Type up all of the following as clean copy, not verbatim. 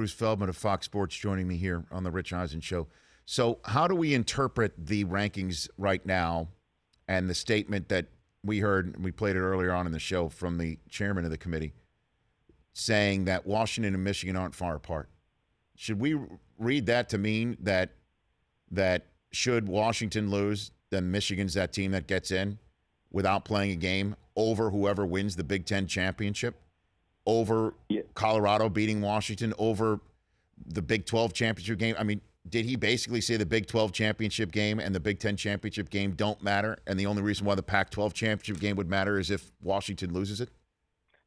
Bruce Feldman of Fox Sports joining me here on the Rich Eisen Show. So how do we interpret the rankings right now and the statement that we heard, and we played it earlier on in the show from the chairman of the committee, saying that Washington and Michigan aren't far apart? Should we read that to mean that should Washington lose, then Michigan's that team that gets in without playing a game over whoever wins the Big Ten championship, over Colorado beating Washington, over the Big 12 championship game? I mean, did he basically say the Big 12 championship game and the Big 10 championship game don't matter, and the only reason why the Pac-12 championship game would matter is if Washington loses it?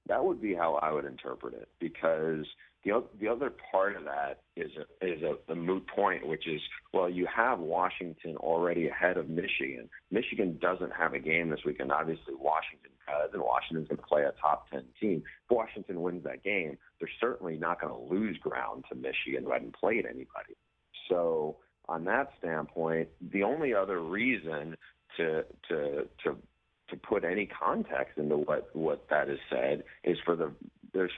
That would be how I would interpret it, because the other part of that is a moot point, which is, well, you have Washington already ahead of Michigan. Michigan doesn't have a game this weekend. Obviously, Washington does, and Washington's going to play a top 10 team. If Washington wins that game, they're certainly not going to lose ground to Michigan, who hadn't played anybody. So on that standpoint, the only other reason to put any context into what that is said is for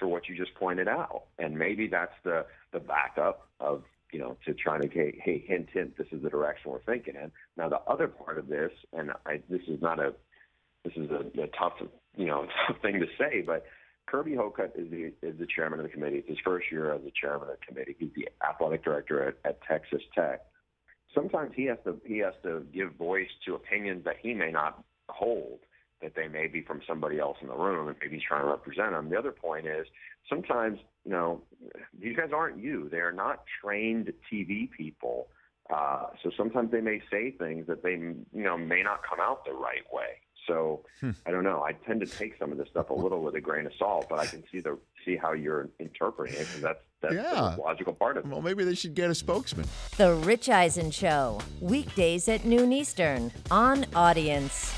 what you just pointed out, and maybe that's the backup of, to trying to hey, hint, this is the direction we're thinking in. Now the other part of this, and this is a tough tough thing to say, but Kirby Hocutt is the chairman of the committee. It's his first year as the chairman of the committee. He's the athletic director at Texas Tech. Sometimes he has to give voice to opinions that he may not hold, that they may be from somebody else in the room, and maybe he's trying to represent them. The other point is sometimes, these guys aren't you. They are not trained TV people. So sometimes they may say things that they, may not come out the right way. So I don't know. I tend to take some of this stuff a little with a grain of salt, but I can see how you're interpreting it, because that's the logical part of it. Well, maybe they should get a spokesman. The Rich Eisen Show, weekdays at noon Eastern on Audience.